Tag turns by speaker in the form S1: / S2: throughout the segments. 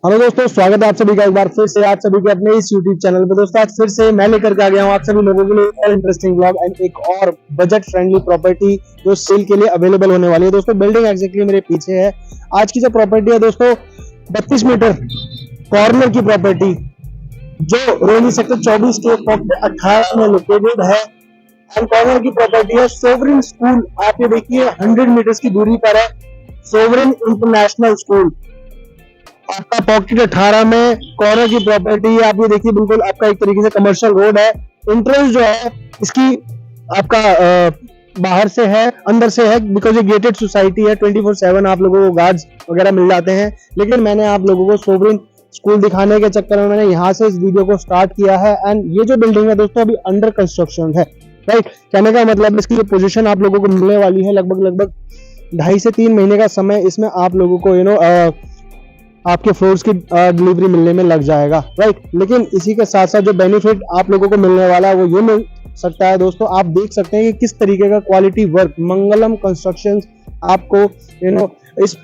S1: Hello दोस्तों, स्वागत है आप सभी का एक बार फिर से आप सभी के अपने इस यूट्यूब चैनल पे। दोस्तों आज फिर से मैं लेकर के आ गया हूँ आप सभी लोगों के लिए और इंटरेस्टिंग ब्लॉग एंड एक और बजट फ्रेंडली प्रॉपर्टी जो सेल के लिए अवेलेबल होने वाली है। दोस्तों बिल्डिंग एग्जैक्टली मेरे पीछे है। आज की जो प्रॉपर्टी है दोस्तों 32 मीटर कॉर्नर की प्रॉपर्टी जो रोहिणी सेक्टर 24 के पॉकेट 18 में लोकेटेड है एंड कॉर्नर की प्रॉपर्टी है। सोवरेन स्कूल आप ये देखिए 100 मीटर की दूरी पर है। सोवरेन इंटरनेशनल स्कूल आपका पॉकेट 18 में कॉर्नर की प्रॉपर्टी है। आप ये देखिए बिल्कुल आपका एक तरीके से कमर्शियल रोड है। एंट्रेंस जो है इसकी आपका बाहर से है अंदर से है बिकॉज ये गेटेड सोसाइटी है। 24/7 आप लोगों को गार्ड्स वगैरह मिल जाते हैं। लेकिन मैंने आप लोगों को सोवरेन स्कूल दिखाने के चक्कर में मैंने यहाँ से इस वीडियो को स्टार्ट किया है एंड ये जो बिल्डिंग है दोस्तों अभी अंडर कंस्ट्रक्शन है। राइट, कहने का मतलब इसकी जो पोजीशन आप लोगों को मिलने वाली है लगभग 2.5 से 3 महीने का समय इसमें आप लोगों को आपके फ्लोर्स की डिलीवरी मिलने में लग जाएगा। राइट, लेकिन इसी के साथ साथ जो बेनिफिट आप लोगों को मिलने वाला है वो ये मिल सकता है। दोस्तों आप देख सकते हैं कि किस तरीके का क्वालिटी वर्क मंगलम कंस्ट्रक्शंस आपको इस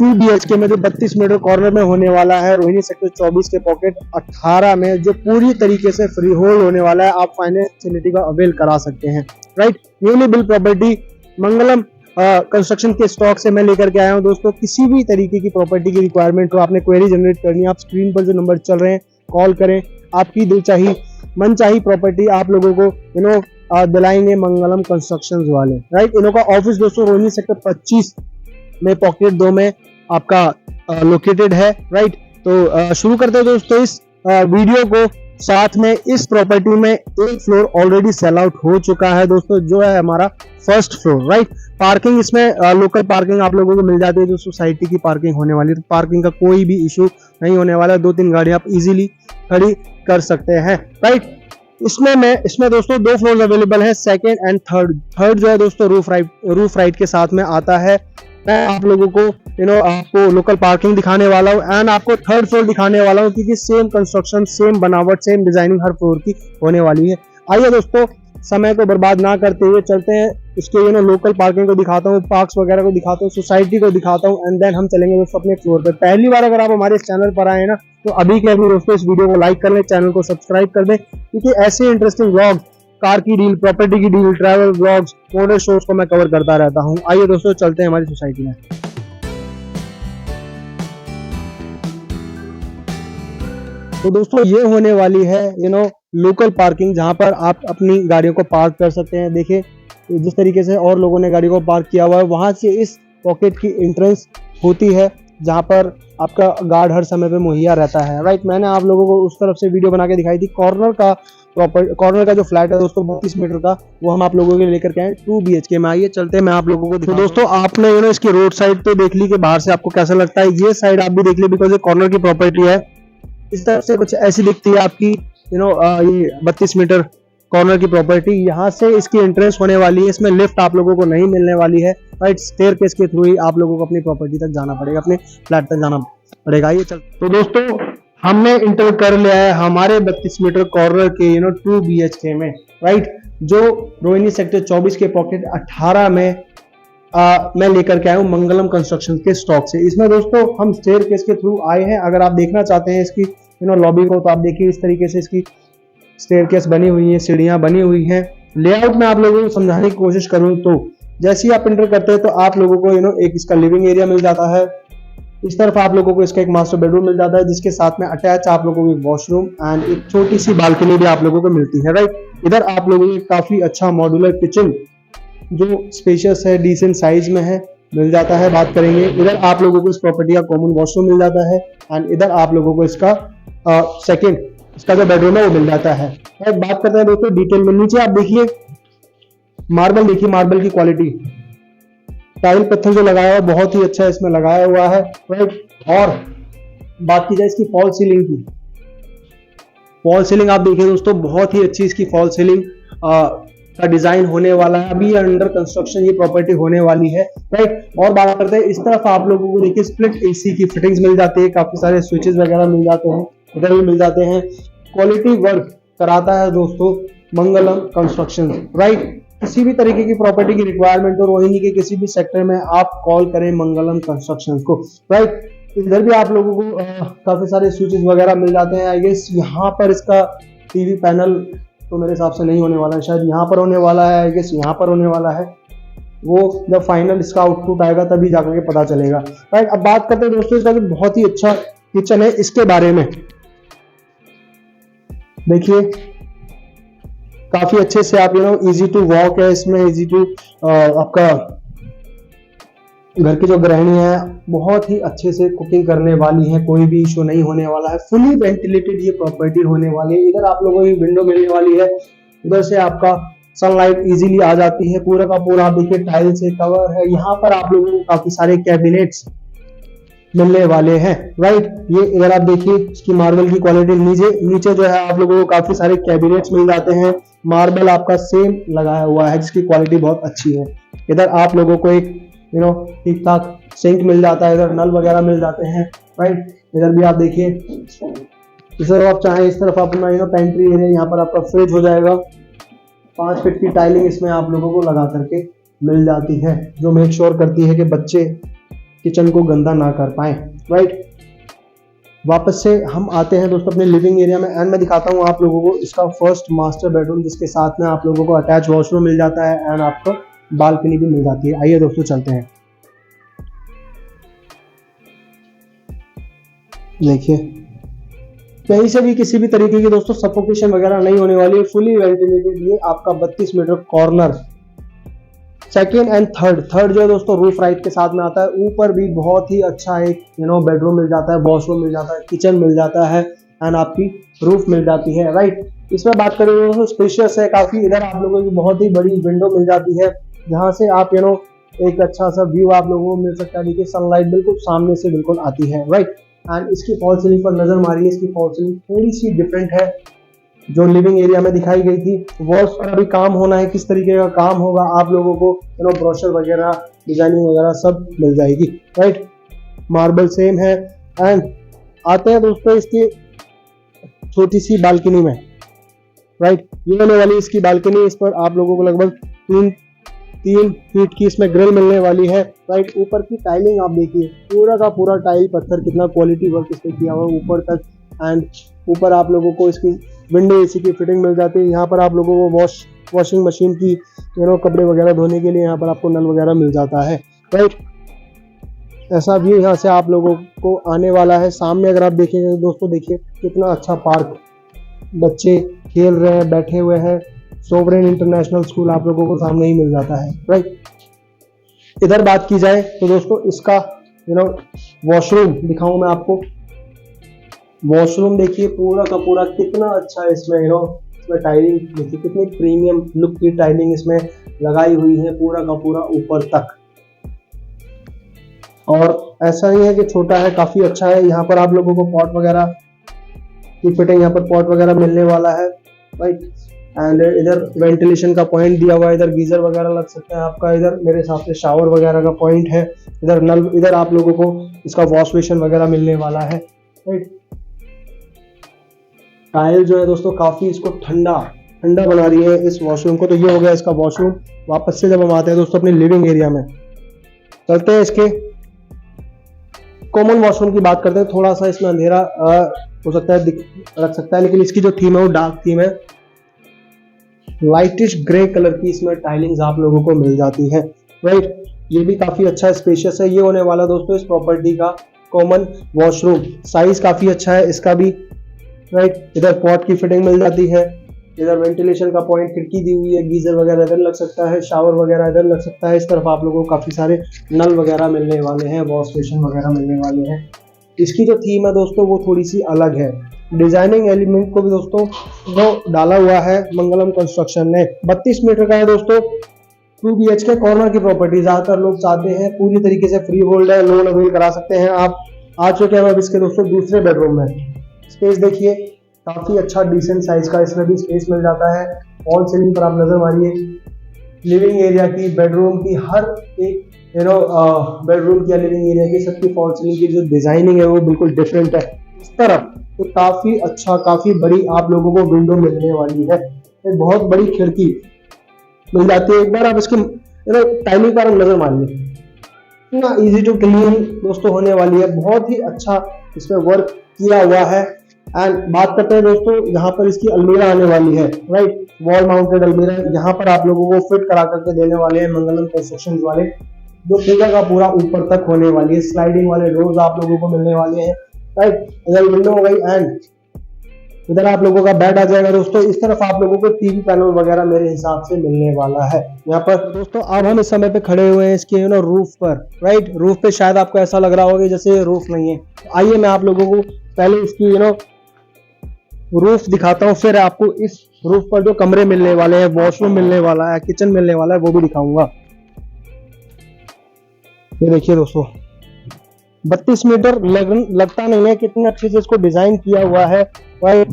S1: 2 BHK में जो 32 मीटर कॉर्नर में होने वाला है रोहिणी सेक्टर 24 के पॉकेट 18 में जो पूरी तरीके से फ्री होल्ड होने वाला है। आप फाइनेंशियलिटी का अवेल करा सकते हैं। राइट, न्यूली बिल्ड प्रॉपर्टी मंगलम कंस्ट्रक्शन के स्टॉक से मैं लेकर के आया हूं। दोस्तों किसी भी तरीके की प्रॉपर्टी की रिक्वायरमेंट हो, आपने क्वेरी जनरेट करनी है, आप स्क्रीन पर जो नंबर चल रहे हैं कॉल करें। आपकी दिलचाही मनचाही प्रॉपर्टी आप लोगों को दिलाएंगे मंगलम कंस्ट्रक्शंस वाले। राइट, इन्हों का ऑफिस दोस्तों रोहिणी सेक्टर 25 में पॉकेट 2 में आपका लोकेटेड है। राइट, तो शुरू करते हैं दोस्तों इस वीडियो को। साथ में इस प्रॉपर्टी में एक फ्लोर ऑलरेडी सेल आउट हो चुका है दोस्तों, जो है हमारा फर्स्ट फ्लोर। राइट, पार्किंग इसमें लोकल पार्किंग आप लोगों को मिल जाती है जो सोसाइटी की पार्किंग होने वाली है। तो पार्किंग का कोई भी इशू नहीं होने वाला है। 2-3 गाड़ी आप इजीली खड़ी कर सकते हैं। राइट, इसमें दोस्तों 2 फ्लोर अवेलेबल है, सेकंड एंड थर्ड जो है दोस्तों रूफ राइट के साथ में आता है। मैं आप लोगों को आपको लोकल पार्किंग दिखाने वाला हूँ एंड आपको थर्ड फ्लोर दिखाने वाला हूँ क्योंकि सेम कंस्ट्रक्शन सेम बनावट सेम डिजाइनिंग हर फ्लोर की होने वाली है। आइए दोस्तों समय को बर्बाद ना करते हुए चलते हैं इसके लोकल पार्किंग को दिखाता हूँ, पार्क्स वगैरह को दिखाता हूँ, सोसाइटी को दिखाता हूँ एंड देन हम चलेंगे दोस्तों अपने फ्लोर पर। पहली बार अगर आप हमारे चैनल पर आए ना तो अभी के अभी दोस्तों इस वीडियो को लाइक कर लें, चैनल को सब्सक्राइब कर दें क्योंकि ऐसे इंटरेस्टिंग व्लॉग, कार की डील, प्रॉपर्टी की deal, travel vlogs, model shows को मैं कवर करता रहता हूँ। आइए दोस्तों चलते हैं हमारी सोसाइटी में। तो दोस्तों ये होने वाली है लोकल पार्किंग जहां पर आप अपनी गाड़ियों को पार्क कर सकते हैं। देखिए जिस तरीके से और लोगों ने गाड़ी को पार्क किया हुआ है वहां से इस पॉकेट की एंट्रेंस होती है जहां पर आपका गार्ड हर समय पे मुहैया रहता है। राइट, मैंने आप लोगों को उस तरफ से वीडियो बना के दिखाई थी। कॉर्नर का जो फ्लैट है दोस्तों 32 मीटर का वो हम आप लोगों के लिए लेकर के आए 2 BHK में। आइए चलते हैं मैं आप लोगों को तो दोस्तों आपने इसकी रोड साइड तो देख ली कि बाहर से आपको कैसा लगता है। ये साइड आप भी देख ली बिकॉज ये कॉर्नर की प्रॉपर्टी है। इस तरफ से कुछ ऐसी दिखती है आपकी ये 32 मीटर कॉर्नर की प्रॉपर्टी। यहाँ से इसकी एंट्रेंस होने वाली है। इसमें लिफ्ट आप लोगों को नहीं मिलने वाली है। राइट, स्टेयरकेस के थ्रू ही आप लोगों को अपनी प्रॉपर्टी तक जाना पड़ेगा, अपने फ्लैट तक जाना पड़ेगा। ये चल तो दोस्तों हमने इंटर कर लिया है हमारे 32 मीटर कॉर्नर के 2 BHK में। राइट, जो रोहिणी सेक्टर 24 के पॉकेट 18 में मैं लेकर के आया हूँ मंगलम कंस्ट्रक्शन के स्टॉक से। इसमें दोस्तों हम स्टेयरकेस के थ्रू आए हैं। अगर आप देखना चाहते हैं इसकी लॉबी को तो आप देखिए इस तरीके से इसकी स्टेयरकेस बनी हुई है, सीढ़ियां बनी हुई हैं। लेआउट में आप लोगों को समझाने की कोशिश करूं तो जैसे ही आप एंटर करते हैं तो आप लोगों को एक इसका लिविंग एरिया मिल जाता है। इस तरफ आप लोगों को इसका एक मास्टर बेडरूम मिल जाता है जिसके साथ में अटैच आप लोगों को एक वॉशरूम एंड एक छोटी सी बालकनी भी आप लोगों को मिलती है। राइट, इधर आप लोगों को काफी अच्छा मॉड्यूलर किचन जो स्पेशियस है, डिसेंट साइज में है, मिल जाता है। बात करेंगे इधर आप लोगों को इस प्रॉपर्टी का कॉमन वॉशरूम मिल जाता है एंड इधर आप लोगों को इसका सेकंड इसका जो बेडरूम है वो मिल जाता है। बात करते हैं दोस्तों डिटेल में। नीचे आप देखिए मार्बल, देखिए मार्बल की क्वालिटी, टाइल पत्थर जो लगाया हुआ बहुत ही अच्छा इसमें लगाया हुआ है। राइट, और बात की जाए इसकी फॉल सीलिंग की, फॉल सीलिंग आप देखिए दोस्तों बहुत ही अच्छी इसकी फॉल सीलिंग का डिजाइन होने वाला है। अभी अंडर कंस्ट्रक्शन ये प्रॉपर्टी होने वाली है। राइट, और बात करते हैं इस तरफ आप लोगों को देखिए स्प्लिट AC की फिटिंग्स मिल जाती है, काफी सारे स्विचेस वगैरह मिल जाते हैं, इधर भी मिल जाते हैं। क्वालिटी वर्क कराता है दोस्तों मंगलम कंस्ट्रक्शन। राइट, किसी भी तरीके की प्रॉपर्टी की रिक्वायरमेंट हो रोहिणी के किसी भी सेक्टर में आप कॉल करें मंगलम कंस्ट्रक्शन को। राइट, इधर भी आप लोगों को काफी सारे स्विचेस वगैरह मिल जाते हैं। आई गेस यहाँ पर इसका टीवी पैनल तो मेरे हिसाब से नहीं होने वाला है, शायद यहाँ पर होने वाला है, आई गेस यहाँ पर होने वाला है। वो जब फाइनल इसका आउटपुट आएगा तभी जाकर के पता चलेगा। राइट, अब बात करते हैं दोस्तों इसका, बहुत ही अच्छा किचन है। इसके बारे में देखिए, काफी अच्छे से आप इजी टू वॉक है इसमें, इजी टू आपका घर की जो गृहिणी है बहुत ही अच्छे से कुकिंग करने वाली है, कोई भी इशू नहीं होने वाला है। फुली वेंटिलेटेड ये प्रॉपर्टी होने वाली है। इधर आप लोगों की विंडो मिलने वाली है, उधर से आपका सनलाइट इजीली आ जाती है। पूरा का पूरा आप देखिए टाइल से कवर है। यहाँ पर आप लोगों को काफी सारे कैबिनेट्स मिलने वाले हैं। राइट, ये इधर आप देखिए इसकी मार्बल की क्वालिटी, नीचे जो है आप लोगों को काफी सारे कैबिनेट्स मिल जाते हैं। मार्बल आपका सेम लगाया हुआ है जिसकी क्वालिटी बहुत अच्छी है। इधर आप लोगों को एक ठीक ठाक सिंक मिल जाता है, इधर नल वगैरह मिल जाते हैं। राइट, इधर भी आप देखिए, इस तरफ आप चाहें इस तरफ अपना पेंट्री एरिया, यहाँ पर आपका फ्रिज हो जाएगा। 5 फीट की टाइलिंग इसमें आप लोगों को लगा करके मिल जाती है, जो मेक श्योर करती है कि बच्चे किचन को गंदा ना कर पाए। राइट, वापस से हम आते हैं दोस्तों अपने लिविंग एरिया में, एंड मैं दिखाता हूँ आप लोगों को इसका फर्स्ट मास्टर बेडरूम, जिसके साथ में आप लोगों को अटैच वॉशरूम मिल जाता है एंड आपको बालकनी भी मिल जाती है। आइए दोस्तों चलते हैं। देखिए, कहीं से भी किसी भी तरीके की दोस्तों सफोकेशन वगैरह नहीं होने वाली है। फुली वेंटिलेटेड ये आपका 32 metre corner, second and third जो है दोस्तों रूफ राइट के साथ में आता है। ऊपर भी बहुत ही अच्छा एक बेडरूम मिल जाता है, वॉशरूम मिल जाता है, किचन मिल जाता है एंड आपकी रूफ मिल जाती है। राइट, इसमें बात करें दोस्तों स्पेशियस है काफी। इधर आप लोगों की बहुत ही बड़ी विंडो मिल जाती है, जहां से आप एक अच्छा सा व्यू आप लोगों को मिल सकता है। देखिए सनलाइट बिल्कुल सामने से बिल्कुल आती है। राइट, एंड इसकी फॉल सीलिंग पर नजर मारिए, इसकी फॉल सीलिंग थोड़ी सी डिफरेंट है जो लिविंग एरिया में दिखाई गई थी। वॉल्स पर अभी काम होना है, किस तरीके का काम होगा आप लोगों को ब्रोशर वगैरह, डिजाइनिंग वगैरह सब मिल जाएगी। राइट, मार्बल सेम है। एंड आते हैं दोस्तों इसकी छोटी सी बालकनी में। राइट, ये होने वाली इसकी बालकनी, इस पर आप लोगों को लगभग 3 फीट की इसमें ग्रिल मिलने वाली है। राइट, ऊपर की टाइलिंग आप देखिए, पूरा का पूरा टाइल पत्थर, कितना क्वालिटी वर्क इसमें किया हुआ है ऊपर तक। एंड ऊपर आप लोगों को इसकी विंडो एसी की फिटिंग मिल जाती है। यहाँ पर आप लोगों को वॉशिंग मशीन की कपड़े वगैरह धोने के लिए यहाँ पर आपको नल वगैरह मिल जाता है। राइट, ऐसा व्यू यहाँ से आप लोगों को आने वाला है। सामने अगर आप देखेंगे दोस्तों, देखिए कितना अच्छा पार्क, बच्चे खेल रहे हैं, बैठे हुए हैं। सोवरेन इंटरनेशनल स्कूल आप लोगों को सामने ही मिल जाता है। राइट, इधर बात की जाए तो दोस्तों इसका वॉशरूम दिखाऊं मैं आपको। वॉशरूम देखिए पूरा का पूरा कितना अच्छा है, इसमें इसमें टाइलिंग देखिए कितनी प्रीमियम लुक की टाइलिंग इसमें लगाई हुई है, पूरा का पूरा ऊपर तक। और ऐसा नहीं है कि छोटा है, काफी अच्छा है। यहाँ पर आप लोगों को पॉट वगैरह की फिटिंग, यहाँ पर पॉट वगैरह मिलने वाला है। राइट, एंड इधर वेंटिलेशन का पॉइंट दिया हुआ है, इधर गीजर वगैरह लग सकता है आपका। इधर मेरे हिसाब से शावर वगैरह का पॉइंट है। इधर नल, इधर आप लोगों को इसका वॉश बेसिन वगैरह मिलने वाला है। राइट, टाइल जो है दोस्तों काफी इसको ठंडा बना रही है इस वॉशरूम को। तो ये हो गया इसका वॉशरूम। वापस से जब हम आते हैं दोस्तों अपने लिविंग एरिया में, चलते हैं इसके कॉमन वॉशरूम की बात करते हैं। थोड़ा सा इसमें अंधेरा हो सकता है, रख सकता है, लेकिन इसकी जो थीम है वो डार्क थीम है। लाइटिश ग्रे कलर की इसमें टाइलिंग्स आप लोगों को मिल जाती है। राइट, ये भी काफी अच्छा स्पेशियस है। ये होने वाला दोस्तों इस प्रॉपर्टी का कॉमन वॉशरूम। साइज काफी अच्छा है इसका भी। राइट, इधर पॉट की फिटिंग मिल जाती है, इधर वेंटिलेशन का पॉइंट, खिड़की दी हुई है, गीजर वगैरह इधर लग सकता है, शावर वगैरह इधर लग सकता है। इस तरफ आप लोगों को काफी सारे नल वगैरह मिलने वाले हैं, वॉश बेसिन वगैरह मिलने वाले हैं। इसकी जो थीम है दोस्तों वो थोड़ी सी अलग है। डिजाइनिंग एलिमेंट को भी दोस्तों वो डाला हुआ है मंगलम कंस्ट्रक्शन ने। 32 मीटर का है दोस्तों, 2 BHK कॉर्नर की प्रॉपर्टी। ज्यादातर लोग चाहते हैं पूरी तरीके से फ्री होल्ड है, लोन अवेल करा सकते हैं आप। आ चुके हैं अब इसके दोस्तों दूसरे बेडरूम में। स्पेस देखिए काफी अच्छा डिसेंट साइज का इसमें भी स्पेस मिल जाता है। फॉल सीलिंग पर आप नजर मारिए, लिविंग एरिया की, बेडरूम की, हर एक बेडरूम की या लिविंग एरिया की सबकी फॉल सीलिंग की जो डिजाइनिंग है वो बिल्कुल डिफरेंट है। इस तरफ तो काफी अच्छा, काफी बड़ी आप लोगों को विंडो मिलने वाली है। एक बहुत बड़ी खिड़की मिल जाती है। एक बार आप इसकी टाइमिंग पर नजर मारिए, इतना इजी टू क्लीन दोस्तों होने वाली है, बहुत ही अच्छा इसमें वर्क किया हुआ है। एंड बात करते हैं दोस्तों, यहाँ पर इसकी अलमीरा आने वाली है, राइट, वॉल माउंटेड अलमीरा यहाँ पर आप लोगों को फिट करा करके देने वाले हैं मंगलम कंस्ट्रक्शन वाले, जो पूरा का पूरा ऊपर तक होने वाली है। स्लाइडिंग वाले डोर्स आप लोगों को मिलने वाले हैं, राइट, इधर विंडो हो गई एंड इधर आप लोगों का बेड आ जाएगा दोस्तों। इस तरफ आप लोगों को टीवी पैनल वगैरह मेरे हिसाब से मिलने वाला है यहाँ पर दोस्तों। अब हम इस समय पे खड़े हुए हैं इसके रूफ पर, राइट, रूफ पे शायद आपको ऐसा लग रहा होगा जैसे रूफ नहीं है। आइए मैं आप लोगों को पहले इसकी रूफ दिखाता हूँ, फिर आपको इस रूफ पर जो कमरे मिलने वाले हैं, वॉशरूम मिलने वाला है, किचन मिलने वाला है, वो भी दिखाऊंगा। ये देखिए दोस्तों 32 मीटर लगता नहीं है, कितने अच्छे से इसको डिजाइन किया हुआ है, राइट।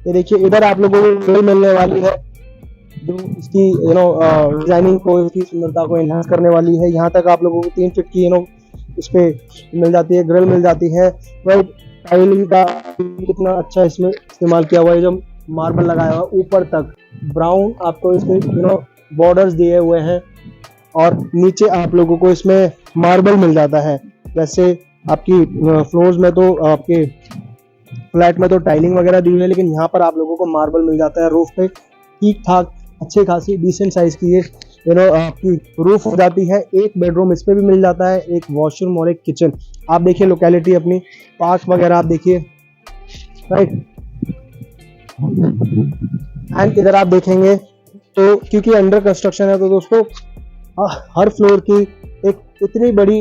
S1: ये देखिए इधर आप लोगों को ग्रिल मिलने वाली है, जो इसकी डिजाइनिंग को, इसकी सुंदरता को एनहांस करने वाली है। यहाँ तक आप लोगों को 3 फीट की इस पे मिल जाती है, ग्रिल मिल जाती है, राइट। टाइलिंग का कितना अच्छा इसमें इस्तेमाल किया हुआ है, जो मार्बल लगाया हुआ है ऊपर तक, ब्राउन आपको इसमें बॉर्डर्स दिए हुए हैं, और नीचे आप लोगों को इसमें मार्बल मिल जाता है। वैसे आपकी फ्लोर्स में तो, आपके फ्लैट में तो टाइलिंग वगैरह दी हुई है, लेकिन यहाँ पर आप लोगों को मार्बल मिल जाता है। रूफ पे ठीक ठाक अच्छे खासी डिसेंट साइज की ये आपकी रूफ हो जाती है। एक बेडरूम इस पे भी मिल जाता है, एक वॉशरूम और एक किचन। आप देखिए लोकेलिटी अपनी, पार्क वगैरह आप देखिए, राइट। एंड इधर आप देखेंगे तो क्योंकि अंडर कंस्ट्रक्शन है तो दोस्तों हर फ्लोर की एक इतनी बड़ी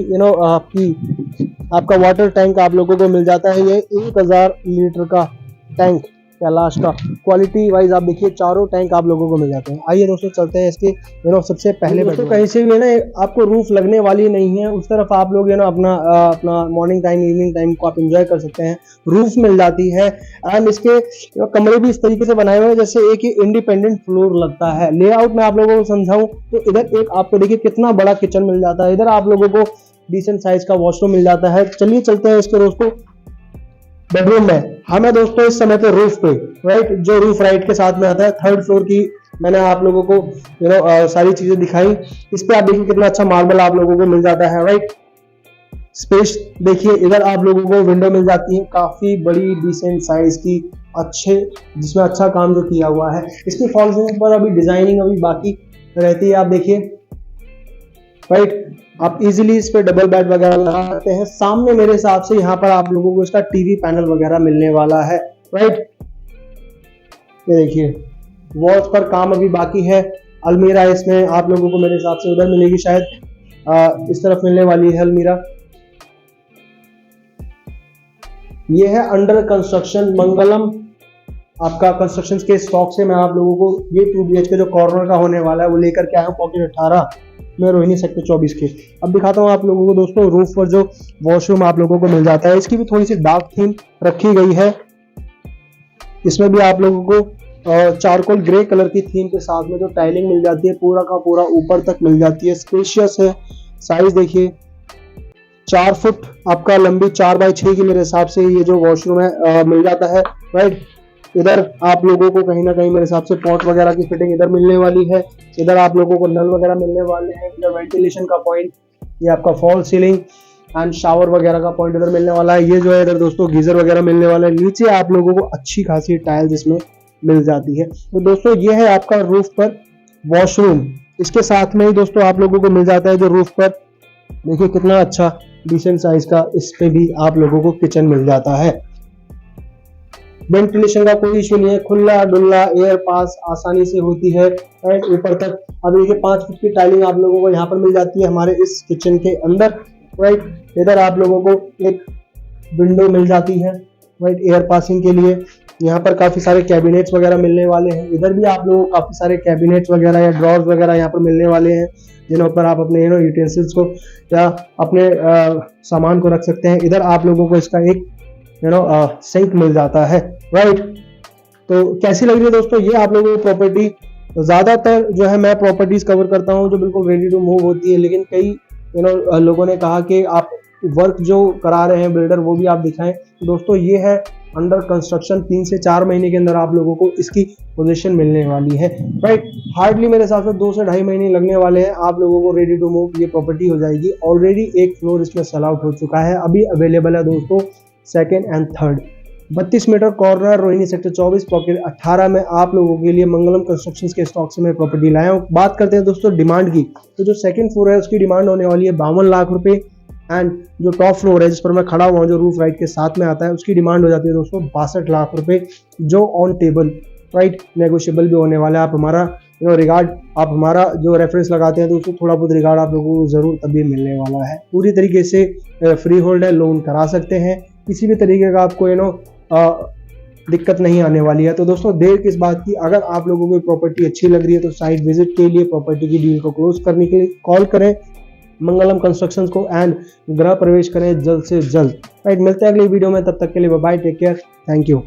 S1: आपका वाटर टैंक आप लोगों को मिल जाता है। ये 1000 लीटर का टैंक कैलाश का, क्वालिटी वाइज आप देखिए चारों टैंक आप लोगों को मिल जाते हैं। आइए दोस्तों चलते हैं इसके सबसे पहले दोस्तों, कहीं से भी आपको रूफ लगने वाली नहीं है, उस तरफ आप लोग अपना मॉर्निंग टाइम इवनिंग टाइम को आप एंजॉय कर सकते हैं। रूफ मिल जाती है एंड इसके कमरे भी इस तरीके से बनाए हुए हैं जैसे एक ही इंडिपेंडेंट फ्लोर लगता है। लेआउट में आप लोगों को समझाऊं तो इधर एक आपको देखिए कितना बड़ा किचन मिल जाता है, इधर आप लोगों को डिसेंट साइज का वॉशरूम मिल जाता है। चलिए चलते हैं इसके दोस्तों बेडरूम में। हमें दोस्तों इस समय पे रूफ पे, राइट, जो रूफ राइट के साथ में आता है, 3rd फ्लोर की मैंने आप लोगों को सारी चीजें दिखाई। इस पे आप देखिए कितना अच्छा मार्बल आप लोगों को मिल जाता है, राइट। स्पेस देखिए, इधर आप लोगों को विंडो मिल जाती है काफी बड़ी डिसेंट साइज की, अच्छे, जिसमें अच्छा काम जो किया हुआ है। इसकी फॉल सीलिंग पर अभी डिजाइनिंग अभी बाकी रहती है, आप देखिए, राइट। आप इजीली इस पे डबल बेड वगैरह लगा सकते हैं। सामने मेरे हिसाब से यहाँ पर आप लोगों को इसका टीवी पैनल वगैरह मिलने वाला है, राइट। ये देखिए वॉल्स पर काम अभी बाकी है। अलमीरा इसमें आप लोगों को मेरे हिसाब से उधर मिलेगी, शायद इस तरफ मिलने वाली है अलमीरा। ये है अंडर कंस्ट्रक्शन मंगलम आपका कंस्ट्रक्शन के स्टॉक से मैं आप लोगों को ये 2 BHK जो कॉर्नर का होने वाला है वो लेकर के आया हूँ पॉकेट 18 में, रोहिणी सेक्टर 24 के। अब दिखाता हूँ आप लोगों को दोस्तों रूफ पर जो वॉशरूम आप लोगों को मिल जाता है। इसकी भी थोड़ी सी डार्क थीम रखी गई है, इसमें भी आप लोगों को चारकोल ग्रे कलर की थीम के साथ में जो टाइलिंग मिल जाती है पूरा का पूरा ऊपर तक मिल जाती है। स्पेशियस है, साइज देखिए 4 फुट आपका लंबी 4x6 की मेरे हिसाब से ये जो वॉशरूम है मिल जाता है, राइट। इधर आप लोगों को कहीं ना कहीं मेरे हिसाब से पॉट वगैरह की फिटिंग इधर मिलने वाली है। इधर आप लोगों को नल वगैरह मिलने वाले हैं। इधर वेंटिलेशन का पॉइंट, ये आपका फॉल सीलिंग एंड शावर वगैरह का पॉइंट इधर मिलने वाला है। ये जो है इधर दोस्तों गीजर वगैरह मिलने वाला है। नीचे आप लोगों को अच्छी खासी टाइल्स इसमें मिल जाती है। तो दोस्तों ये है आपका रूफ पर वॉशरूम। इसके साथ में ही दोस्तों आप लोगों को मिल जाता है जो रूफ पर देखिए कितना अच्छा डिसेंट साइज का, इस पे भी आप लोगों को किचन मिल जाता है। वेंटिलेशन का कोई इश्यू नहीं है, खुला डुल्ला एयर पास आसानी से होती है, राइट, ऊपर तक। अब देखिए 5 फुट की टाइलिंग आप लोगों को यहाँ पर मिल जाती है हमारे इस किचन के अंदर, राइट। इधर आप लोगों को एक विंडो मिल जाती है, राइट, एयर पासिंग के लिए। यहाँ पर काफी सारे कैबिनेट्स वगैरह मिलने वाले हैं। इधर भी आप लोगों को काफी सारे कैबिनेट्स वगैरह या ड्रॉर्स वगैरह यहाँ पर मिलने वाले हैं, जिन पर आप अपने यूटेंसिल्स को या अपने सामान को रख सकते हैं। इधर आप लोगों को इसका एक सिंक मिल जाता है, राइट। तो कैसी लग रही है दोस्तों ये आप लोगों को प्रॉपर्टी? ज्यादातर जो है मैं प्रॉपर्टीज कवर करता हूँ जो बिल्कुल रेडी टू मूव होती है, लेकिन कई लोगों ने कहा कि आप वर्क जो करा रहे हैं बिल्डर वो भी आप दिखाएं। दोस्तों ये है अंडर कंस्ट्रक्शन 3 से 4 महीने के अंदर आप लोगों को इसकी पोजीशन मिलने वाली है, राइट। हार्डली मेरे हिसाब से 2 से 2.5 महीने लगने वाले हैं, आप लोगों को रेडी टू मूव ये प्रॉपर्टी हो जाएगी। ऑलरेडी एक फ्लोर इसमें सेल आउट हो चुका है, अभी अवेलेबल है दोस्तों second and third. 32 metre corner, Rohini sector 24 pocket 18 में आप लोगों के लिए मंगलम कंस्ट्रक्शंस के स्टॉक से मैं प्रॉपर्टी लाया हूँ। बात करते हैं दोस्तों डिमांड की, तो जो सेकंड फ्लोर है उसकी डिमांड होने वाली है 52 लाख रुपए, एंड जो टॉप फ्लोर है जिस पर मैं खड़ा हुआ हूँ, जो रूफ राइट के साथ में आता है, उसकी डिमांड हो जाती है दोस्तों 62 लाख रुपए, जो ऑन टेबल, राइट, नेगोशिएबल भी होने वाला है। आप हमारा रिगार्ड, आप हमारा जो रेफरेंस लगाते हैं दोस्तों, थोड़ा बहुत रिगार्ड आप लोगों को जरूर तभी मिलने वाला है। पूरी तरीके से फ्री होल्ड है, लोन करा सकते हैं, किसी भी तरीके का आपको दिक्कत नहीं आने वाली है। तो दोस्तों देर किस बात की, अगर आप लोगों को प्रॉपर्टी अच्छी लग रही है तो साइट विजिट के लिए, प्रॉपर्टी की डील को क्लोज करने के लिए कॉल करें मंगलम कंस्ट्रक्शंस को एंड गृह प्रवेश करें जल्द से जल्द, राइट। मिलते हैं अगली वीडियो में, तब तक के लिए bye bye, take care, thank you.